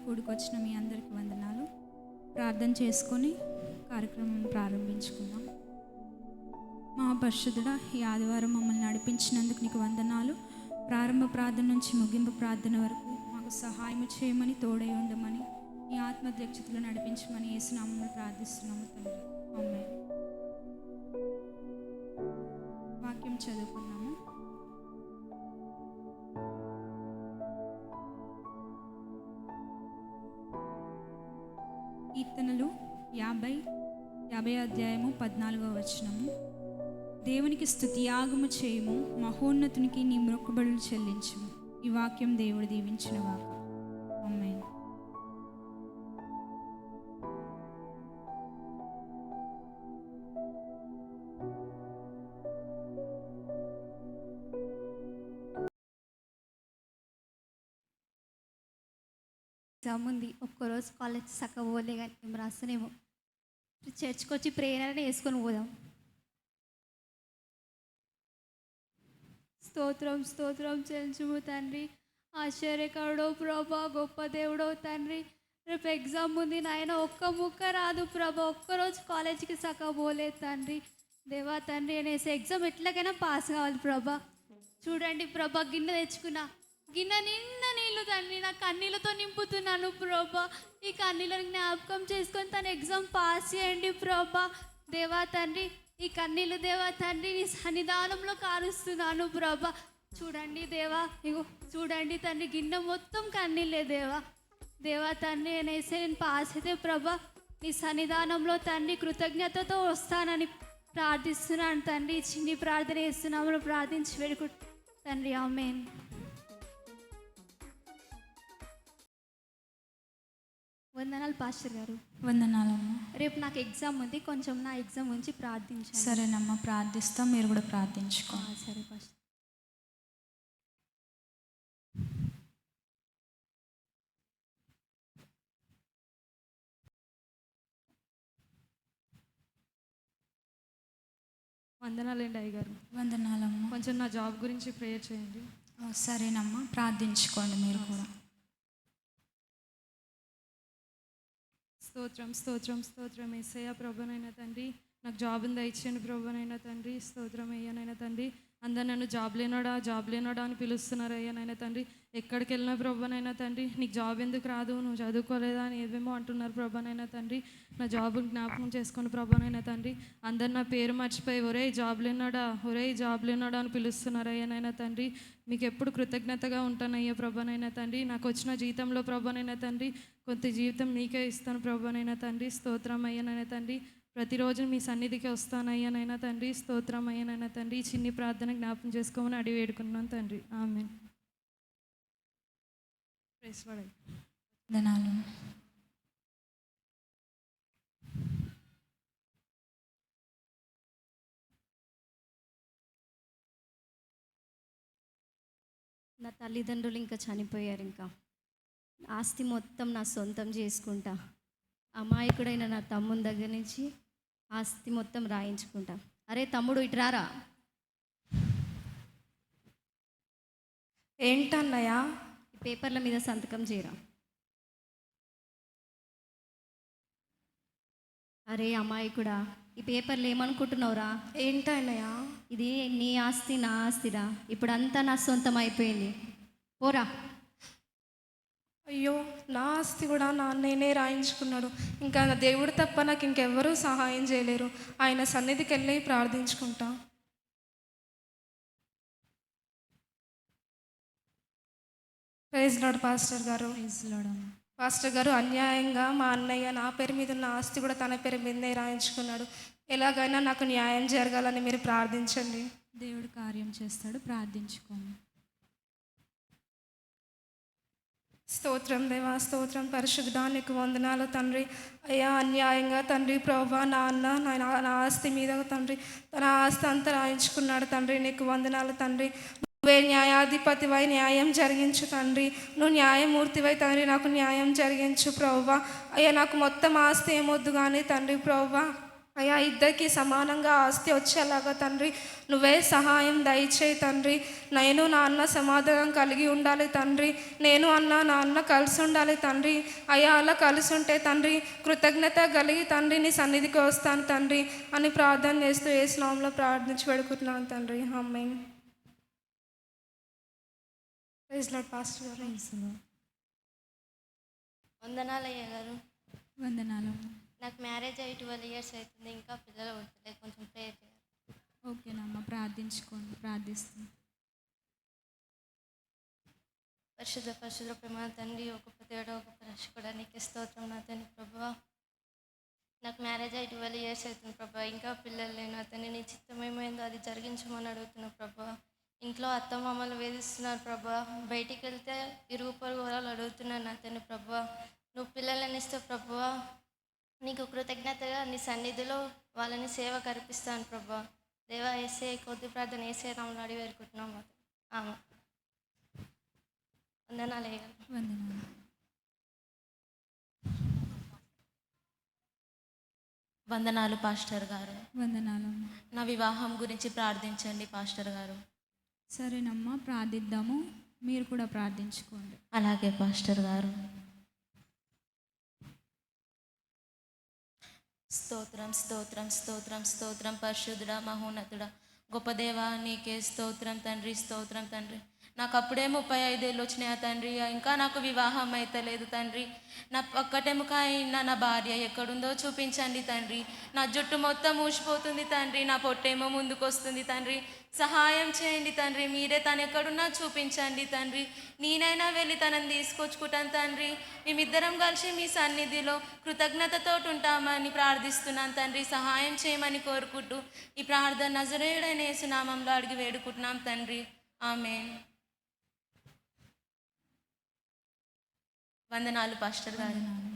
కూడుకొచ్చిన మీ అందరికీ వందనాలు. ప్రార్థన చేసుకొని కార్యక్రమం ప్రారంభించుకుందాం. మా పరిశుద్ధుడా, ఈ ఆదివారం మమ్మల్ని నడిపించినందుకు నీకు వందనాలు. ప్రారంభ ప్రార్థన నుంచి ముగింపు ప్రార్థన వరకు మాకు సహాయం చేయమని, తోడై ఉండమని, నీ ఆత్మధ్యక్షతలో నడిపించమని యేసు నామములో ప్రార్థిస్తున్నాము తండ్రి. ఆమేన్. వాక్యం చదువుకున్నాము. కీర్తనలు 50 అధ్యాయము 14వ వచనము. దేవునికి స్తుతియాగము చేయము, మహోన్నతునికి నీ మొక్కుబడులు చెల్లించుము. ఈ వాక్యం దేవుడు దీవించిన వాక. ఆమేన్. ఎగ్జామ్ ఉంది, ఒక్కరోజు కాలేజ్ చక్కగా పోలే కానీ మేము రాస్తేనేమో చర్చ్కి వచ్చి ప్రేయర్ని వేసుకొని పోదాం. స్తోత్రం స్తోత్రం చెల్చుము తండ్రి. ఆశ్చర్యకరుడో ప్రభా, గొప్ప దేవుడో తండ్రి. రేపు ఎగ్జామ్ ఉంది నాయన, ఒక్క ముక్క రాదు ప్రభా, ఒక్కరోజు కాలేజీకి చక్కగా పోలేదు తండ్రి. దేవా తండ్రి అనేసి ఎగ్జామ్ ఎట్లాగైనా పాస్ కావాలి ప్రభా. చూడండి ప్రభా, గిన్నె తెచ్చుకున్నా, గిన్నె నిండా నీళ్ళు తండ్రి, నా కన్నీళ్ళతో నింపుతున్నాను ప్రభా. ఈ కన్నీళ్ళని జ్ఞాపకం చేసుకొని తన ఎగ్జామ్ పాస్ చేయండి ప్రభా. దేవా తండ్రి, ఈ కన్నీళ్ళు దేవా తండ్రి నీ సన్నిధానంలో కారుస్తున్నాను ప్రభా. చూడండి దేవా, ఇగో చూడండి తండ్రి, గిన్నె మొత్తం కన్నీళ్ళే దేవా. దేవా తండ్రి అనేసి నేను పాస్ అయితే ప్రభా, నీ సన్నిధానంలో తండ్రి కృతజ్ఞతతో వస్తానని ప్రార్థిస్తున్నాను తండ్రి. చిన్ని ప్రార్థన చేస్తున్నాము, ప్రార్థించి వేడుకు తండ్రి. ఆమేన్. వందనాలు పాస్టర్ గారు. వందనాలమ్మా. రేపు నాకు ఎగ్జామ్ ఉంది, కొంచెం నా ఎగ్జామ్ గురించి ప్రార్థించాలి. సరేనమ్మా, ప్రార్థిస్తాం. మీరు కూడా ప్రార్థించుకో. సరే పాస్టర్. వందనాలండి అయ్యగారు. వందనాలమ్మా. కొంచెం నా జాబ్ గురించి ప్రేయర్ చేయండి. సరేనమ్మా, ప్రార్థించుకోండి మీరు కూడా. స్తోత్రం స్తోత్రం స్తోత్రం యేసయ్య ప్రభునైనా తండ్రి, నాకు జాబ్ దయచేయండి ప్రభునైనా తండ్రి. స్తోత్రం అయ్యానైనా తండ్రి. అందరు నన్ను జాబ్ లేనోడా అని పిలుస్తున్నారు అయ్యానైనా తండ్రి. ఎక్కడికి వెళ్ళినా ప్రభునైనా తండ్రి, నీకు జాబ్ ఎందుకు రాదు, నువ్వు చదువుకోలేదా అని ఏవేమో అంటున్నారు ప్రభునైనా తండ్రి. నా జాబ్ జ్ఞాపకం చేసుకుని ప్రభునైనా తండ్రి. అందరు నా పేరు మర్చిపోయి ఒరే జాబ్ లేనాడా అని పిలుస్తున్నారు అయ్యానైనా తండ్రి. మీకు ఎప్పుడు కృతజ్ఞతగా ఉంటానయ్యా ప్రభునైనా తండ్రి. నాకు వచ్చిన జీతంలో ప్రభునైనా తండ్రి కొంత జీవితం నీకే ఇస్తాను ప్రభునైనా తండ్రి. స్తోత్రం అయ్యానైనా తండ్రి. ప్రతిరోజు మీ సన్నిధికి వస్తానయ్యానైనా తండ్రి. స్తోత్రం అయ్యానైనా తండ్రి. ఈ చిన్ని ప్రార్థన జ్ఞాపకం చేసుకోమని అడిగి వేడుకున్నాను తండ్రి. ఆమేన్. Praise lord. వందనాలు. నా తల్లిదండ్రులు ఇంకా చనిపోయారు. ఇంకా ఆస్తి మొత్తం నా సొంతం చేసుకుంటా. అమాయకుడైన నా తమ్ముని దగ్గర నుంచి ఆస్తి మొత్తం రాయించుకుంటా. అరే తమ్ముడు ఇటు రారా. ఏంటన్నయ్యా? ఈ పేపర్ల మీద సంతకం చేయరా. అరే అమాయకుడా, ఈ పేపర్లు ఏమనుకుంటున్నావురా? ఏంటన్నయ్యా? ఇది నీ ఆస్తి నా ఆస్తిరా. ఇప్పుడు అంతా నా సొంతం అయిపోయింది, పోరా. అయ్యో, నా ఆస్తి కూడా నేనే రాయించుకున్నాడు. ఇంకా నా దేవుడు తప్ప నాకు ఇంకెవ్వరూ సహాయం చేయలేరు. ఆయన సన్నిధికి వెళ్ళి ప్రార్థించుకుంటా. ప్రైజ్ లార్డ్ పాస్టర్ గారు. ప్రైజ్ లార్డ్ అమ్మా. పాస్టర్ గారు, అన్యాయంగా మా అన్నయ్య నా పేరు మీద ఉన్న ఆస్తి కూడా తన పేరు మీదనే రాయించుకున్నాడు. ఎలాగైనా నాకు న్యాయం జరగాలని మీరు ప్రార్థించండి. దేవుడు కార్యం చేస్తాడు, ప్రార్థించుకోండి. స్తోత్రం దేవా, స్తోత్రం పరిశుద్ధా, నీకు వందనాలు తండ్రి. అయ్యా, అన్యాయంగా తండ్రి ప్రభా నా ఆస్తి మీద తండ్రి తన ఆస్తి అంతా రాయించుకున్నాడు తండ్రి. నీకు వందనాలు తండ్రి. నువ్వే న్యాయాధిపతివై న్యాయం జరిగించు తండ్రి. నువ్వు న్యాయమూర్తివై తండ్రి నాకు న్యాయం జరిగించు ప్రభువా. అయ్యా, నాకు మొత్తం ఆస్తి ఏమొద్దు కానీ తండ్రి ప్రభువా, అయ్యా ఇద్దరికి సమానంగా ఆస్తి వచ్చేలాగా తండ్రి నువ్వే సహాయం దయచేయి తండ్రి. నేను నా అన్న సమాధానం కలిగి ఉండాలి తండ్రి. నేను నా అన్న కలిసి ఉండాలి తండ్రి. అయ్యా అలా కలిసి ఉంటే తండ్రి కృతజ్ఞత కలిగి తండ్రి నీ సన్నిధికి వస్తాను తండ్రి అని ప్రార్థన చేస్తూ యేసు నామములో ప్రార్థించి పెడుకుంటున్నాను తండ్రి. ఆమేన్. ప్రైజ్ లార్డ్ పాస్టర్ గారు. వందనాలయ్య గారు. వందనాలమ్మా. నాకు మ్యారేజ్ అయ్యి 12 years అవుతుంది, ఇంకా పిల్లలు పుట్టలేదు, కొంచెం ప్రేయర్ చేయాలి. ఓకేనమ్మా, ప్రార్థించుకోండి. ప్రార్థిస్తాను. పరిశుద్ధ ప్రేమ తండ్రి, ఒక దేవుడు, ఒక రక్షకుడా, నీకే స్తోత్రం నా తండ్రి ప్రభువా. నాకు మ్యారేజ్ అయ్యి 12 years అవుతుంది ప్రభా, ఇంకా పిల్లలు లేను అతన్ని నీ చిత్తం ఏమైందో అది జరిగించమని అడుగుతున్నా ప్రభా. ఇంట్లో అత్త మామలు వేధిస్తున్నారు ప్రభా, బయటికి వెళ్తే ఇరుగు పొరుగు వాళ్ళు అడుగుతున్నాను నా తండ్రి ప్రభువా. నువ్వు పిల్లలని ఇస్తే ప్రభువా, నీకు కృతజ్ఞతగా నీ సన్నిధిలో వాళ్ళని సేవ కల్పిస్తాను ప్రభా. దేవా ఏసే కొద్ది ప్రార్థన ఏసే నామములో అడిగి వేడుకుంటున్నాం. ఆమె వందనాలయ్య గారు. వందనాలు. వందనాలు పాస్టర్ గారు. వందనాలమ్మా. నా వివాహం గురించి ప్రార్థించండి పాస్టర్ గారు. సరేనమ్మా, ప్రార్థిద్దాము. మీరు కూడా ప్రార్థించుకోండి. అలాగే పాస్టర్ గారు. స్తోత్రం స్తోత్రం స్తోత్రం స్తోత్రం పరిశుద్ధుడా, మహోన్నతుడా, గొప్ప దేవా, నీకే స్తోత్రం తండ్రి. స్తోత్రం తండ్రి. నాకు అప్పుడే 35 ఏళ్ళు వచ్చినాయా తండ్రి, ఇంకా నాకు వివాహం అయితే లేదు తండ్రి. నా పక్కటెముక అయిన నా భార్య ఎక్కడుందో చూపించండి తండ్రి. నా జుట్టు మొత్తం ఊసిపోతుంది తండ్రి, నా పొట్టేమో ముందుకు వస్తుంది తండ్రి. సహాయం చేయండి తండ్రి. మీరే తను ఎక్కడున్నా చూపించండి తండ్రి. నేనైనా వెళ్ళి తనని తీసుకొచ్చుకుంటాను తండ్రి. మేమిద్దరం కలిసి మీ సన్నిధిలో కృతజ్ఞతతో ఉంటామని ప్రార్థిస్తున్నాను తండ్రి. సహాయం చేయమని కోరుకుంటూ ఈ ప్రార్థన నజరేయుడైన యేసు నామములో అడిగి వేడుకుంటున్నాం తండ్రి. ఆమేన్. వందనాలు పాస్టర్ గారు. వందనాలు.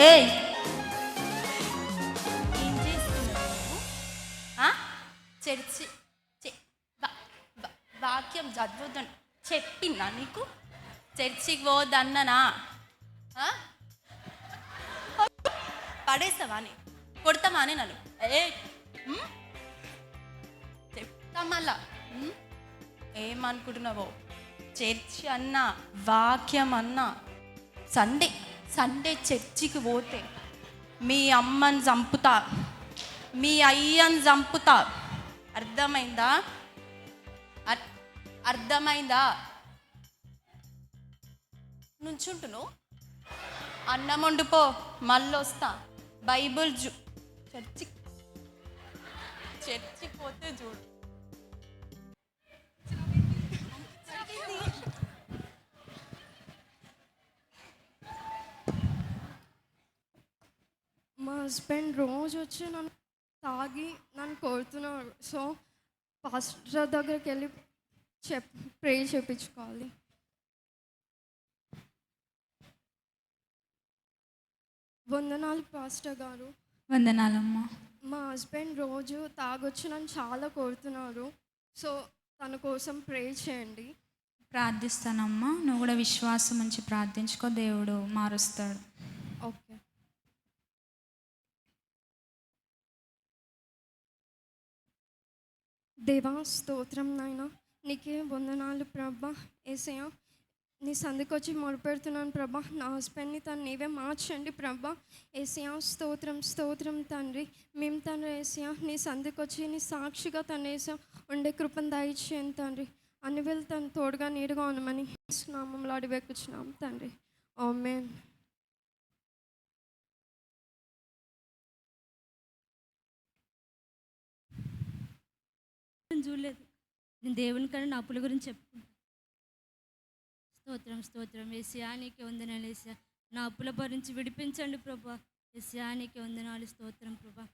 ఏయ్, ఏం చేస్తున్నావు నువ్వు? ఆ? చర్చి వాక్యం చదవద్దని చెప్పిందా నీకు? చర్చికి పోవద్దన్ననా? పడేస్తావా అని, కొడతావా అని నన్ను? చెప్తా మళ్ళా. ఏమనుకుంటున్నావో? చర్చి అన్నా, వాక్యం అన్నా, సండే చర్చికి పోతే మీ అమ్మని చంపుతా, మీ అయ్యని చంపుతా. అర్థమైందా? అర్థమైందా? నుంచుంటున్నావు, అన్నం వండుపో, మళ్ళీ వస్తా. బైబుల్ చర్చికి పోతే చూడు. మా హస్బెండ్ రోజు వచ్చి నన్ను తాగి నన్ను కొడుతున్నాడు. సో పాస్టర్ దగ్గరికి వెళ్ళి ప్రే చేయించుకోవాలి. వందనాలు పాస్టర్ గారు. వందనాలమ్మా. మా హస్బెండ్ రోజు తాగొచ్చి నన్ను చాలా కొడుతున్నాడు. సో తన కోసం ప్రే చేయండి. ప్రార్థిస్తానమ్మా. నువ్వు కూడా విశ్వాసం ఉంచి ప్రార్థించుకో, దేవుడు మారుస్తాడు. ఓకే. దేవా స్తోత్రం నాయనా, నీకే వందనాలు ప్రభా. యేసయ్యా నీ సందుకొచ్చి మొరపెడుతున్నాను ప్రభా. నా హస్బెండ్ని తను నీవే మార్చండి ప్రభా. యేసయ్యా స్తోత్రం స్తోత్రం తండ్రి. మేము తను యేసయ్యా నీ సందుకొచ్చి నీ సాక్షిగా తను యేసయ్యా ఉండే కృపను దయచేయండి తండ్రి. అన్ని వేళ తను తోడుగా నీడుగా ఉండమని నామంలో అడివేకుచున్నాం తండ్రి. ఆమేన్. చూడలేదు. నేను దేవుని కన్నా నా అప్పుల గురించి చెప్పుకుంటాను. స్తోత్రం స్తోత్రం. యేసయ్యా నీకే వందనాలు. యేసయ్యా నా అప్పుల భరించి విడిపించండి ప్రభా. యేసయ్యా నీకే వందనాలు. స్తోత్రం ప్రభా.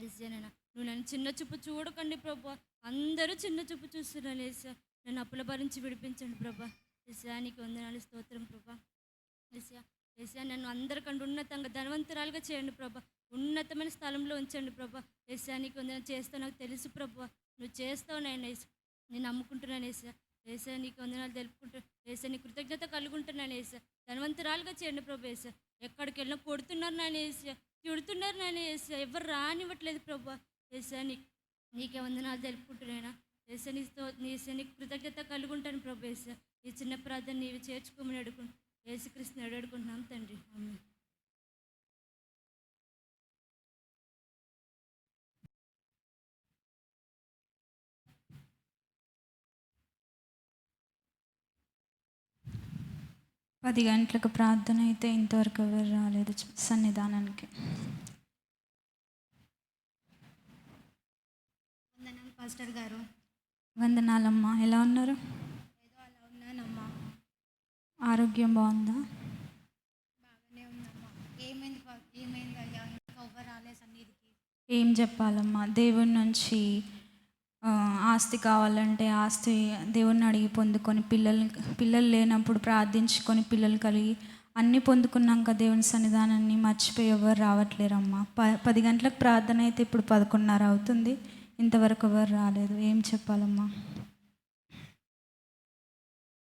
యేసయ్యా నువ్వు నన్ను చిన్న చూపు చూడకండి ప్రభా. అందరూ చిన్న చూపు చూస్తున్నారు. యేసయ్యా నన్ను అప్పుల భరించి విడిపించండి ప్రభా. యేసయ్యా నీకే వందనాలు. స్తోత్రం ప్రభా. యేసయ్యా ఏసయ్య నన్ను అందరికంటే ఉన్నతంగా ధనవంతురాలుగా చేయండి ప్రభా. ఉన్నతమైన స్థలంలో ఉంచండి ప్రభా. ఏసయ్య నీకు వందనాలు చేస్తావు నాకు తెలుసు ప్రభా. నువ్వు చేస్తావు నేను నేను నమ్ముకుంటున్నాను ఏసయ్య. ఏసయ్య నీకు వందనాలు తెలుపుకుంటాను ఏసయ్య. నీ కృతజ్ఞత కలుగుంటున్నాను ఏసయ్య. ధనవంతురాలుగా చేయండి ప్రభా. ఏసయ్య ఎక్కడికి వెళ్ళినా కొడుతున్నారు నాని ఏసయ్య, తిడుతున్నారు నాని ఏసయ్య, ఎవరు రానివ్వట్లేదు ప్రభా. ఏసయ్య నీకే వందనాలు తెలుపుకుంటున్నాయినా ఏసయ్య. నీకు కృతజ్ఞత కలుగుంటాను ప్రభా. ఏసయ్య ఈ చిన్న ప్రార్థన నీవు చేర్చుకోమని అడుగుకుంటు యేసుక్రీస్తుని అడుగుకుంటున్నాం తండ్రి. ఆమేన్. పది గంటలకు ప్రార్థన అయితే ఇంతవరకు ఎవరు రాలేదు సన్నిధానానికి. వందనాలు పాస్టర్ గారు. వందనాలమ్మా, ఎలా ఉన్నారు? ఏదో అలా ఉన్నానమ్మా. ఆరోగ్యం బాగుందా? బాగానే ఉందమ్మా. ఏమైంది అయ్యా, ఇంకా ఎవ్వరు రాలే సన్నిధికి? ఏం చెప్పాలమ్మా, దేవుడి నుంచి ఆస్తి కావాలంటే ఆస్తి దేవుడిని అడిగి పొందుకొని పిల్లలు లేనప్పుడు ప్రార్థించుకొని పిల్లలు కలిగి అన్నీ పొందుకున్నాక దేవుని సన్నిధానాన్ని మర్చిపోయి ఎవరు రావట్లేరమ్మా. 10 గంటలకు ప్రార్థన అయితే ఇప్పుడు 11:30 అవుతుంది, ఇంతవరకు ఎవరు రాలేదు. ఏం చెప్పాలమ్మా?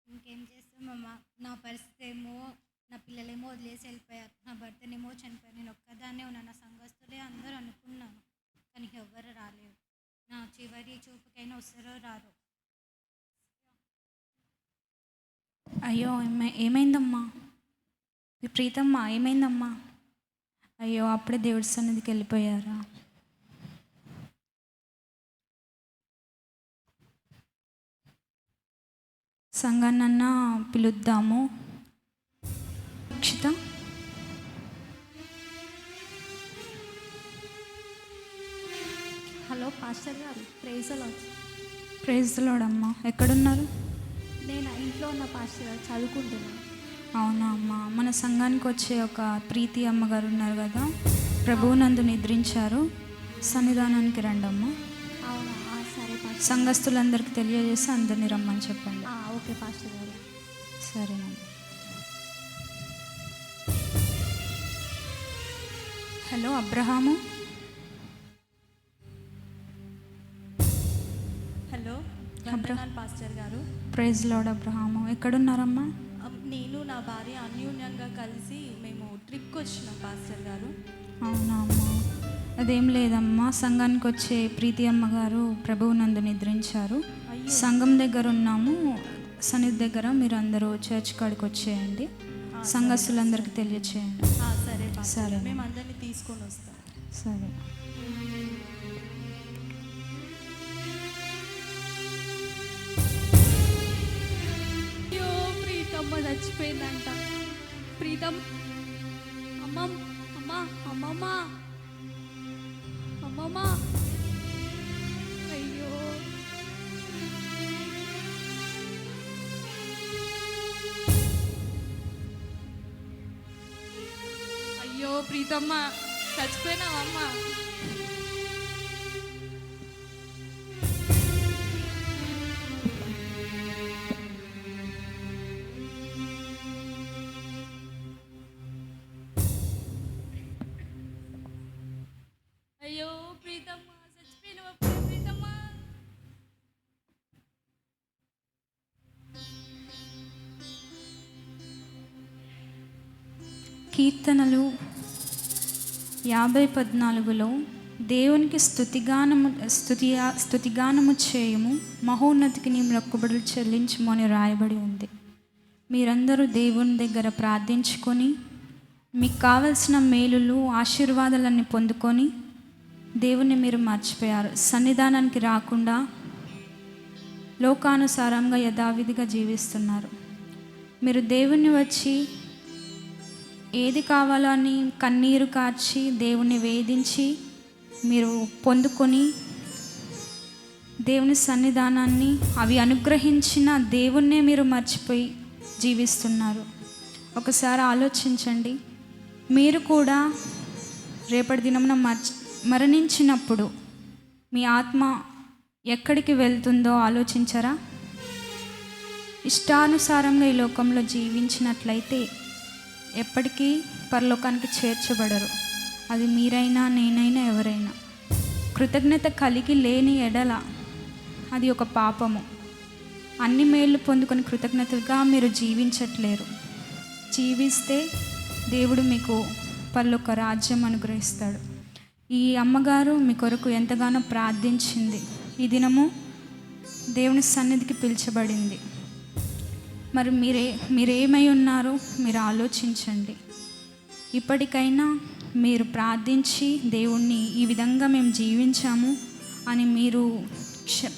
ఇంకేం చేస్తామమ్మా, నా పరిస్థితి ఏమో, నా పిల్లలేమో వదిలేసి వెళ్ళిపోయారు, నా భర్తనేమో చనిపోయారు, నేను ఒక్కదాన్నే ఉన్నాను. నా సంఘస్థులే అందరూ అనుకున్నాను, కానీ ఎవ్వరు రాలేదు. నా చివరి చూపుకైనా వస్తారో రారు. అయ్యో ఏమైందమ్మా? ప్రీతమ్మా ఏమైందమ్మా? అయ్యో అప్పుడే దేవుడి సన్నిధికి వెళ్ళిపోయారా? సంఘాన్నన్నా పిలుద్దాము. అక్షిత, హలో పాస్టర్ గారు, praise lord. Praise the lord అమ్మా. ఎక్కడున్నారు? నేను ఇంట్లో ఉన్న పాస్టర్ గారు, చదువుకుంటున్నాను. అవునా అమ్మా. మన సంఘానికి వచ్చే ఒక ప్రీతి అమ్మగారు ఉన్నారు కదా, ప్రభువునందు నిద్రించారు, సన్నిధానానికి రండమ్మా. అవునా? సరే పాస్టర్. సంఘస్థులందరికీ తెలియజేసి అందరినీ రమ్మని చెప్పండి. ఓకే పాస్టర్ గారు. సరేనమ్మా. Hello Abraham. హలో, వందనాలు పాస్టర్ గారు. Praise lord Abraham. ఎక్కడున్నారమ్మా? నేను నా భార్య అన్యోన్యంగా కలిసి మేము ట్రిప్కి వచ్చినాం పాస్టర్ గారు. అవునా అమ్మా. అదేం లేదమ్మా, సంఘానికి వచ్చే ప్రీతి అమ్మగారు ప్రభువునందు నిద్రించారు. సంఘం దగ్గర ఉన్నాము, సన్నిధి దగ్గర. మీరు అందరూ చర్చ్ కాడికి వచ్చేయండి, సంఘస్థులందరికీ తెలియచేయండి. సరే పాస్టర్, సరే. మేము అందరినీ తీసుకొని వస్తాం. సరే. అయ్యో ప్రీతమ్మ చచ్చిపోయిందంట. ప్రీతం అమ్మమ్మ. అయ్యో అయ్యో ప్రీతమ్మ, చచ్చిపోయినావమ్మా. అయ్యో ప్రీతమ్మ చచ్చిపోయినవా ప్రీతమ్మ? కీర్తనలు 50:14 దేవునికి స్తుతిగానము చేయము, మహోన్నతికి నీ మొక్కుబడులు చెల్లించుము అని రాయబడి ఉంది. మీరందరూ దేవుని దగ్గర ప్రార్థించుకొని మీకు కావలసిన మేలులు ఆశీర్వాదాలన్నీ పొందుకొని దేవుణ్ణి మీరు మర్చిపోయారు. సన్నిధానానికి రాకుండా లోకానుసారంగా యథావిధిగా జీవిస్తున్నారు. మీరు దేవుణ్ణి వచ్చి ఏది కావాలో అని కన్నీరు కార్చి దేవుణ్ణి వేధించి మీరు పొందుకొని దేవుని సన్నిధానాన్ని అవి అనుగ్రహించిన దేవుణ్ణే మీరు మర్చిపోయి జీవిస్తున్నారు. ఒకసారి ఆలోచించండి. మీరు కూడా రేపటి దినమున మరణించినప్పుడు మీ ఆత్మ ఎక్కడికి వెళ్తుందో ఆలోచించరా? ఇష్టానుసారంగా ఈ లోకంలో జీవించినట్లయితే ఎప్పటికీ పరలోకానికి చేర్చబడరు. అది మీరైనా నేనైనా ఎవరైనా. కృతజ్ఞత కలిగి లేని ఎడల అది ఒక పాపము. అన్ని మేళ్ళు పొందుకొని కృతజ్ఞతగా మీరు జీవించట్లేరు. జీవిస్తే దేవుడు మీకు పరలోక రాజ్యం అనుగ్రహిస్తాడు. ఈ అమ్మగారు మీ కొరకు ఎంతగానో ప్రార్థించింది. ఈ దినము దేవుని సన్నిధికి పిలిచబడింది. మరి మీరేమై ఉన్నారో మీరు ఆలోచించండి. ఇప్పటికైనా మీరు ప్రార్థించి దేవుణ్ణి ఈ విధంగా మేము జీవించాము అని మీరు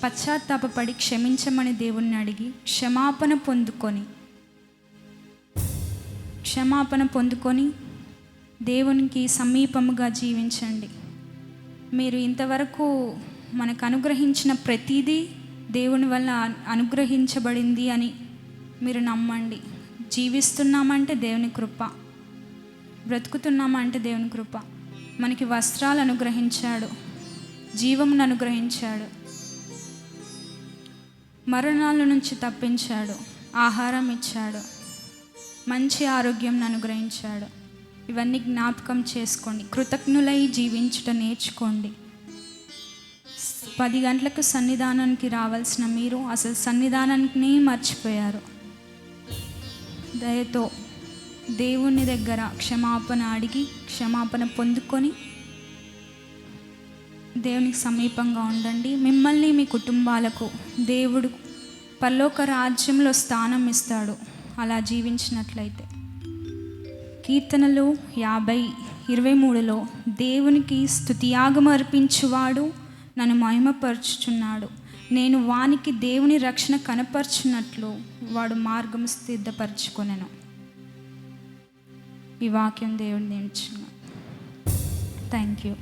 పశ్చాత్తాపపడి క్షమించమని దేవుణ్ణి అడిగి క్షమాపణ పొందుకొని దేవునికి సమీపముగా జీవించండి. మీరు ఇంతవరకు మనకు అనుగ్రహించిన ప్రతిదీ దేవుని వల్ల అనుగ్రహించబడింది అని మీరు నమ్మండి. జీవిస్తున్నామంటే దేవుని కృప, బ్రతుకుతున్నామంటే దేవుని కృప. మనకి వస్త్రాలు అనుగ్రహించాడు, జీవమును అనుగ్రహించాడు, మరణాల నుంచి తప్పించాడు, ఆహారం ఇచ్చాడు, మంచి ఆరోగ్యం అనుగ్రహించాడు. ఇవన్నీ జ్ఞాపకం చేసుకోండి. కృతజ్ఞులై జీవించుట నేర్చుకోండి. 10 గంటలకు సన్నిధానానికి రావాల్సిన మీరు అసలు సన్నిధానానికి మర్చిపోయారు. దయతో దేవుని దగ్గర క్షమాపణ అడిగి క్షమాపణ పొందుకొని దేవునికి సమీపంగా ఉండండి. మిమ్మల్ని మీ కుటుంబాలకు దేవుడు పరలోక రాజ్యంలో స్థానం ఇస్తాడు అలా జీవించినట్లయితే. కీర్తనలు 50:23లో దేవునికి స్తుతియాగము అర్పించువాడు నన్ను మహిమపరచుచున్నాడు. నేను వానికి దేవుని రక్షణ కనపరచున్నట్లు వాడు మార్గం సిద్ధపరచుకొనెను. ఈ వాక్యం దేవుని నేర్చుకున్నాను. Thank you.